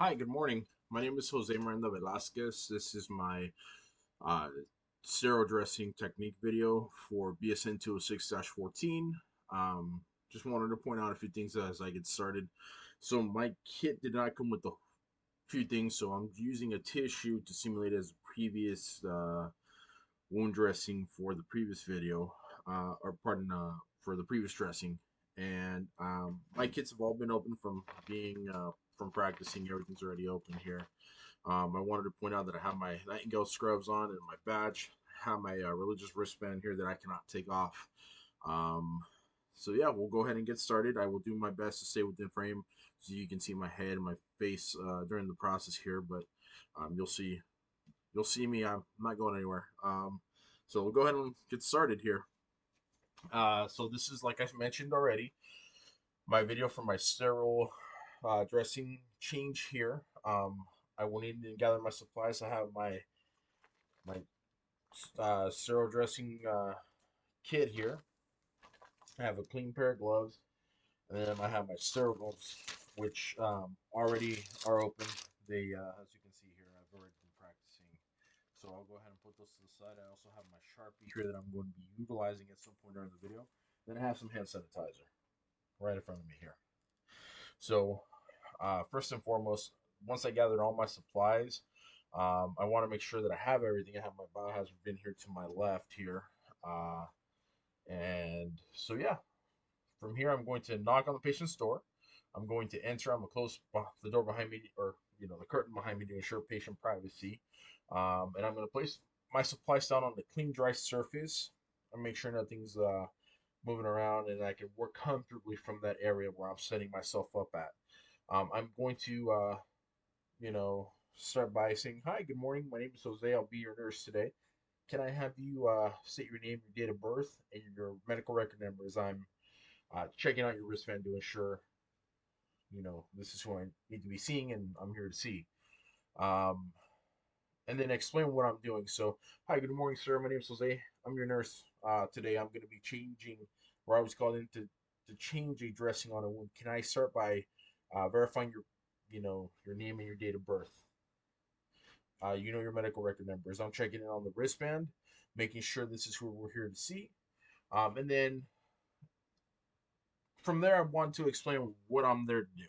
Hi, good morning. My name is Jose Miranda Velasquez. This is my uh, sterile dressing technique video for BSN 206-14. Just wanted to point out a few things as I get started. So my kit did not come with a few things, so I'm using a tissue to simulate as previous wound dressing for the previous video, or pardon, for the previous dressing. And my kits have all been open from practicing. Everything's already open here. I wanted to point out that I have my Nightingale scrubs on and my badge. I have my religious wristband here that I cannot take off. Um, so yeah, we'll go ahead and get started. I will do my best to stay within frame so you can see my head and my face during the process here. But you'll see me. I'm not going anywhere. So we'll go ahead and get started here. So this is, like I mentioned already, my video for my sterile dressing change here. I will need to gather my supplies. I have my sterile dressing kit here. I have a clean pair of gloves, and then I have my sterile gloves, which already are open. As you can see here, I've already been practicing. So I'll go ahead and put those to the side. I also have my Sharpie here that I'm going to be utilizing at some point during the video. Then I have some hand sanitizer right in front of me here. So first and foremost, once I gathered all my supplies, I want to make sure that I have everything. I have my biohazard bin here to my left here. Uh, and so, yeah, from here, I'm going to knock on the patient's door. I'm going to enter. I'm going to close the door behind me, or the curtain behind me, to ensure patient privacy. And I'm going to place my supplies down on the clean, dry surface and make sure nothing's moving around, and I can work comfortably from that area where I'm setting myself up at. I'm going to, start by saying, "Hi, good morning. My name is Jose. I'll be your nurse today. Can I have you state your name, your date of birth, and your medical record number as I'm checking out your wristband to ensure, this is who I need to be seeing and I'm here to see." Um, and then explain what I'm doing. So, hi, good morning, sir. My name is Jose. I'm your nurse. Today I'm going to be changing, or I was called in to change a dressing on a wound. Can I start by verifying your name and your date of birth? Your medical record numbers. I'm checking in on the wristband, making sure this is who we're here to see. And then from there, I want to explain what I'm there to do.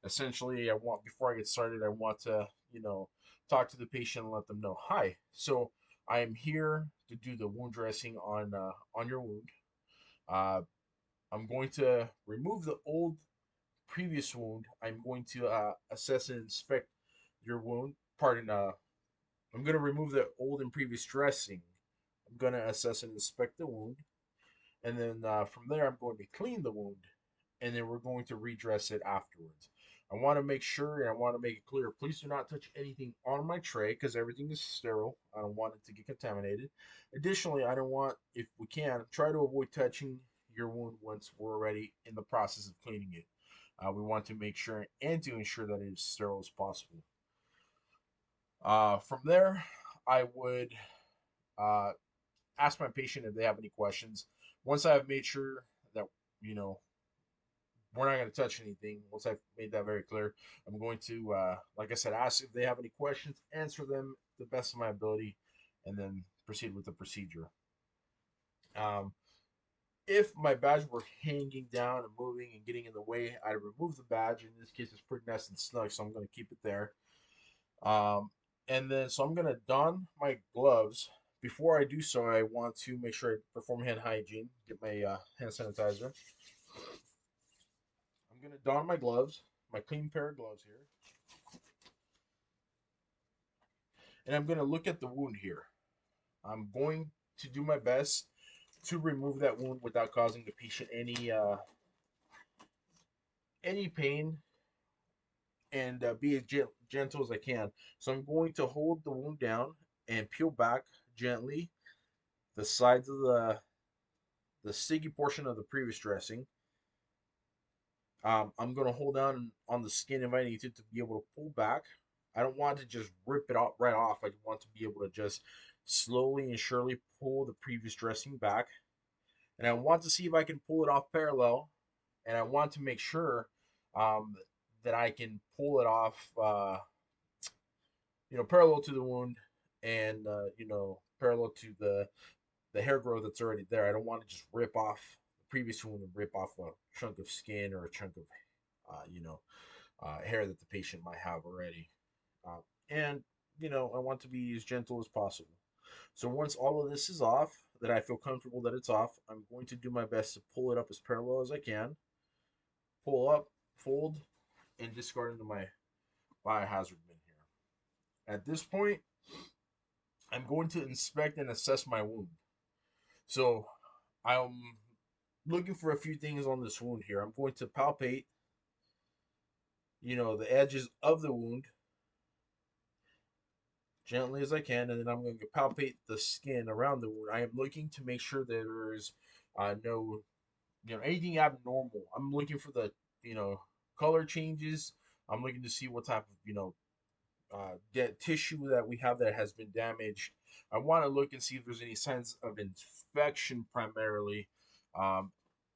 Essentially, before I get started, I want to, talk to the patient and let them know, hi. So I am here to do the wound dressing on your wound. Uh, I'm going to remove the old previous wound. I'm going to assess and inspect your wound. Pardon. I'm going to remove the old and previous dressing. I'm going to assess and inspect the wound, and then from there, I'm going to clean the wound, and then we're going to redress it afterwards. I want to make sure and I want to make it clear, please do not touch anything on my tray because everything is sterile. I don't want it to get contaminated. Additionally, I don't want, if we can, try to avoid touching your wound once we're already in the process of cleaning it. We want to make sure and to ensure that it is sterile as possible. From there, I would uh, ask my patient if they have any questions. Once I have made sure that, you know, we're not going to touch anything, once I've made that very clear, I'm going to, like I said, ask if they have any questions, answer them to the best of my ability, and then proceed with the procedure. Um, if my badge were hanging down and moving and getting in the way, I'd remove the badge. In this case, it's pretty nice and snug, so I'm going to keep it there. Um, and then, so I'm going to don my gloves. Before I do so, I want to make sure I perform hand hygiene, get my hand sanitizer. I'm going to don my gloves, my clean pair of gloves here, and I'm going to look at the wound here. I'm going to do my best to remove that wound without causing the patient any pain, and be as gentle as I can. So I'm going to hold the wound down and peel back gently the sides of the sticky portion of the previous dressing. I'm going to hold down on the skin if I need to be able to pull back. I don't want to just rip it off right off. I want to be able to just slowly and surely pull the previous dressing back. And I want to see if I can pull it off parallel. And I want to make sure um, that I can pull it off, parallel to the wound, and parallel to the hair growth that's already there. I don't want to just rip off the previous wound and rip off a chunk of skin or a chunk of hair that the patient might have already. And I want to be as gentle as possible. So once all of this is off, that I feel comfortable that it's off, I'm going to do my best to pull it up as parallel as I can. Pull up, fold, and discard into my biohazard bin here. At this point, I'm going to inspect and assess my wound. So I'm looking for a few things on this wound here. I'm going to palpate, the edges of the wound gently as I can, and then I'm going to palpate the skin around the wound. I am looking to make sure that there is no, anything abnormal. I'm looking for the, color changes. I'm looking to see what type of, tissue that we have that has been damaged. I want to look and see if there's any signs of infection primarily,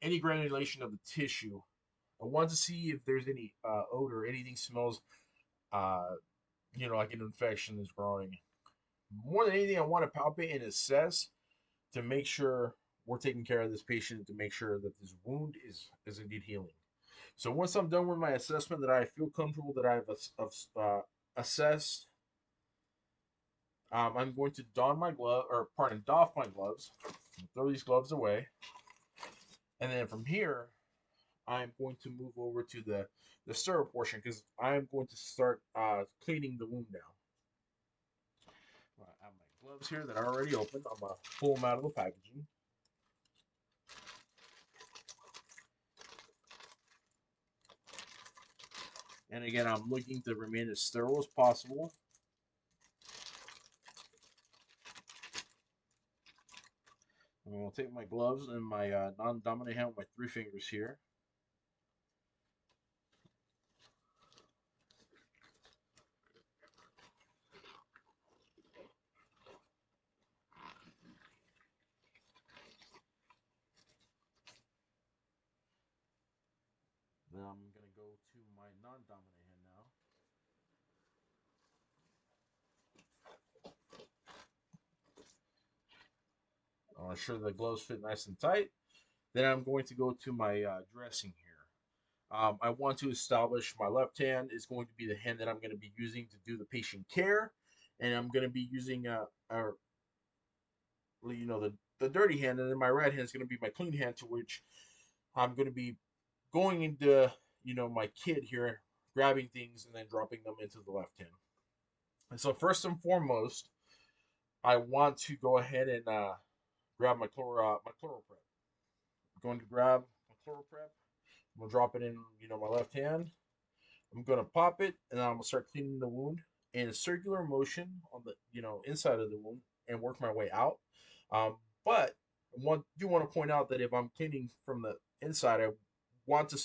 any granulation of the tissue. I want to see if there's any odor, anything smells, uh, like an infection is growing. More than anything, I want to palpate and assess to make sure we're taking care of this patient, to make sure that this wound is indeed healing. So once I'm done with my assessment, that I feel comfortable that I've assessed, I'm going to doff my gloves, throw these gloves away, and then from here, I'm going to move over to the sterile portion because I'm going to start cleaning the wound now. I have my gloves here that are already open. I'm gonna pull them out of the packaging. And again, I'm looking to remain as sterile as possible. I'm going to take my gloves and my non-dominant hand with my 3 fingers here. Then I'm going to go to my non-dominant hand now. I want to ensure the gloves fit nice and tight. Then I'm going to go to my dressing here. I want to establish my left hand is going to be the hand that I'm going to be using to do the patient care, and I'm going to be using the dirty hand, and then my right hand is going to be my clean hand, to which I'm going to be going into my kit here, grabbing things and then dropping them into the left hand. And so first and foremost, I want to go ahead and grab my ChloraPrep. I'm going to grab my ChloraPrep. I'm gonna drop it in my left hand. I'm gonna pop it, and then I'm gonna start cleaning the wound in a circular motion on the inside of the wound and work my way out. But I do want to point out that if I'm cleaning from the inside, I want to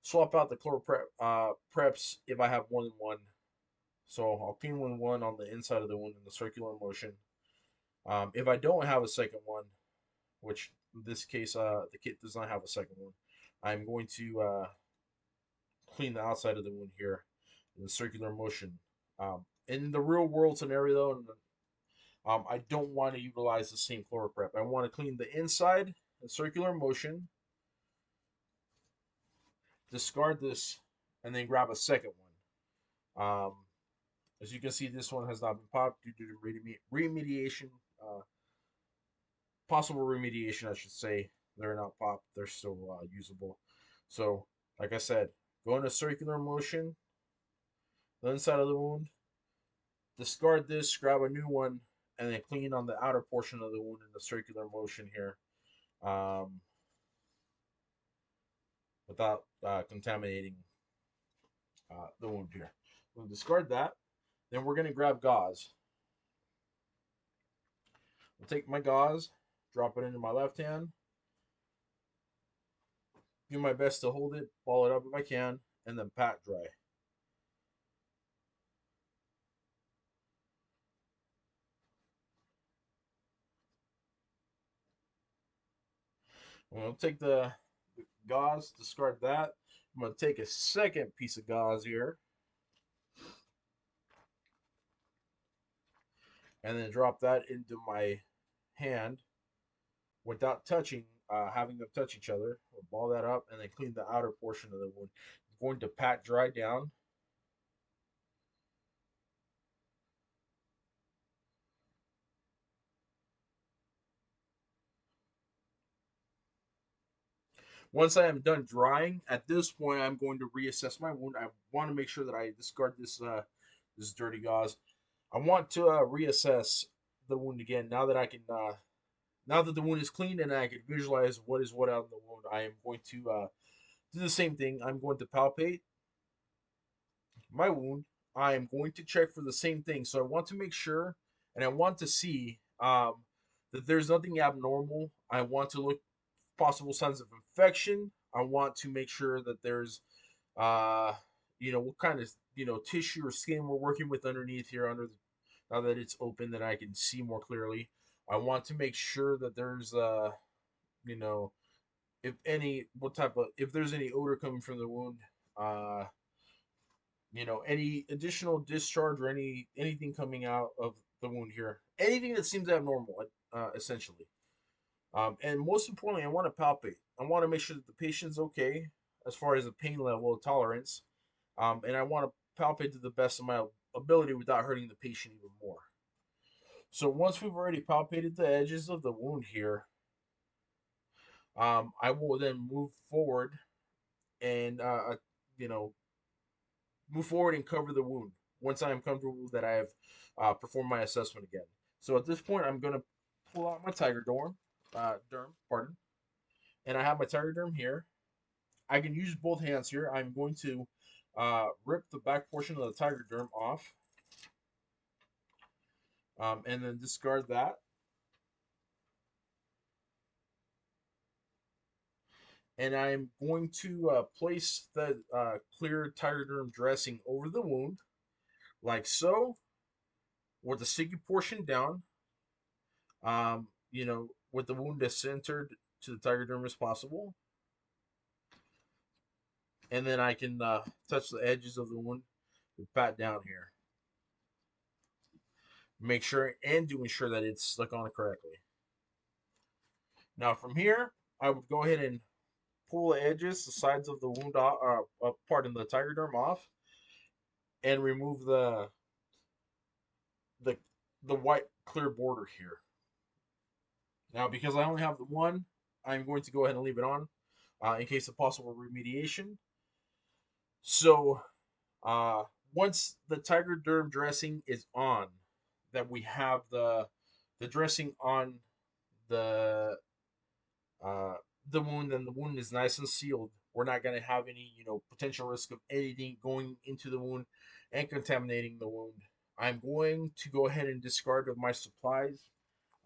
swap out the ChloraPrep preps if I have more than one. So I'll clean one on the inside of the wound in the circular motion. If I don't have a second one, which in this case the kit does not have a second one, I'm going to clean the outside of the wound here in the circular motion. In the real world scenario, I don't want to utilize the same ChloraPrep. I want to clean the inside in circular motion, discard this, and then grab a second one. As you can see, this one has not been popped due to remediation, possible remediation, I should say. They're not popped; they're still usable. So, like I said, go into circular motion, the inside of the wound, discard this, grab a new one, and then clean on the outer portion of the wound in the circular motion here, um, without contaminating the wound here. We'll discard that. Then we're going to grab gauze. I'll take my gauze, drop it into my left hand, do my best to hold it, ball it up if I can, and then pat dry. We'll take the gauze, discard that, I'm going to take a second piece of gauze here and then drop that into my hand without touching, having them touch each other. We'll ball that up and then clean the outer portion of the wound. I'm going to pat dry down. Once I am done drying, at this point I'm going to reassess my wound. I want to make sure that I discard this dirty gauze. I want to reassess the wound again now that I can now that the wound is clean and I can visualize what is what out in the wound. I am going to do the same thing. I'm going to palpate my wound. I am going to check for the same thing. So I want to make sure and I want to see that there's nothing abnormal. I want to look possible signs of infection. I want to make sure that there's uh what kind of tissue or skin we're working with underneath here under now that it's open that I can see more clearly. I want to make sure that there's you know if any what type of if there's any odor coming from the wound, uh any additional discharge or anything coming out of the wound here, anything that seems abnormal, essentially. And most importantly, I want to palpate. I want to make sure that the patient's okay as far as the pain level of tolerance, and I want to palpate to the best of my ability without hurting the patient even more. So once we've already palpated the edges of the wound here, I will then move forward and you know move forward and cover the wound once I am comfortable that I have performed my assessment again. So at this point, I'm going to pull out my Tiger Derm, and I have my Tiger Derm here. I can use both hands here. I'm going to rip the back portion of the Tiger Derm off, and then discard that. And I'm going to place the clear Tiger Derm dressing over the wound, like so, with the sticky portion down. With the wound as centered to the Tiger Derm as possible, and then I can touch the edges of the wound and pat down here. Make sure and do ensure that it's stuck on it correctly. Now from here, I would go ahead and pull the edges, the sides of the wound off, part in the Tiger Derm off, and remove the the white clear border here. Now, because I only have the one, I'm going to go ahead and leave it on in case of possible remediation. So, uh, once the Tiger Derm dressing is on, that we have the dressing on the uh, the wound and the wound is nice and sealed, we're not going to have any potential risk of anything going into the wound and contaminating the wound. I'm going to go ahead and discard of my supplies.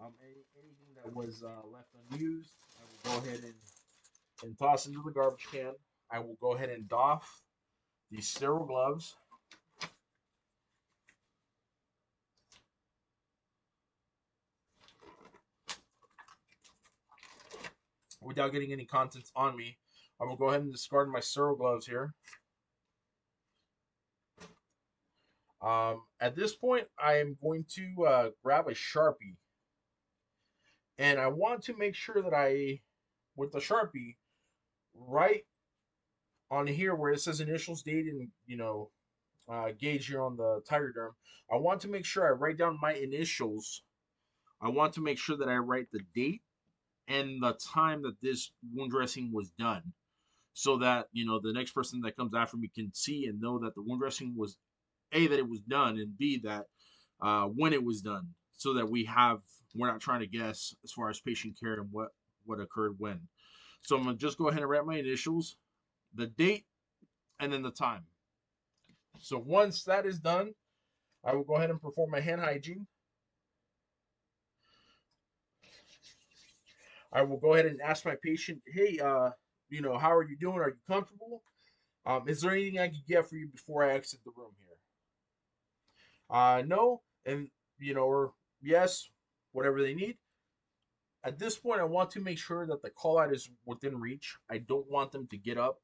Anything that was left unused, I will go ahead and toss into the garbage can. I will go ahead and doff these sterile gloves. Without getting any contents on me, I will go ahead and discard my sterile gloves here. At this point, I am going to grab a Sharpie. And I want to make sure that with the Sharpie, right on here where it says initials, date, and, gauge here on the Tiger Derm, I want to make sure I write down my initials. I want to make sure that I write the date and the time that this wound dressing was done, so that the next person that comes after me can see and know that the wound dressing was A, that it was done, and B, that when it was done, so that we're not trying to guess as far as patient care and what occurred when. So I'm gonna just go ahead and write my initials, the date, and then the time. So once that is done, I will go ahead and perform my hand hygiene. I will go ahead and ask my patient, hey, how are you doing? Are you comfortable? Is there anything I can get for you before I exit the room here? No, and or yes, whatever they need. At this point, I want to make sure that the call out is within reach. I don't want them to get up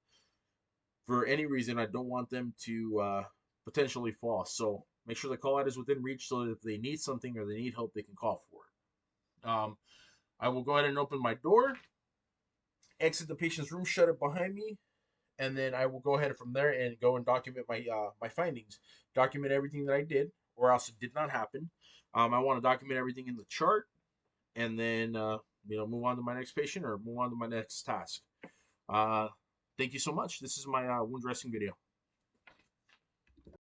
for any reason, I don't want them to potentially fall. So make sure the call out is within reach so that if they need something or they need help, they can call for it. I will go ahead and open my door, exit the patient's room, shut it behind me, and then I will go ahead from there and go and document my findings, document everything that I did, or else it did not happen. I want to document everything in the chart, and then move on to my next patient or move on to my next task. Uh, Thank you so much. This is my wound dressing video.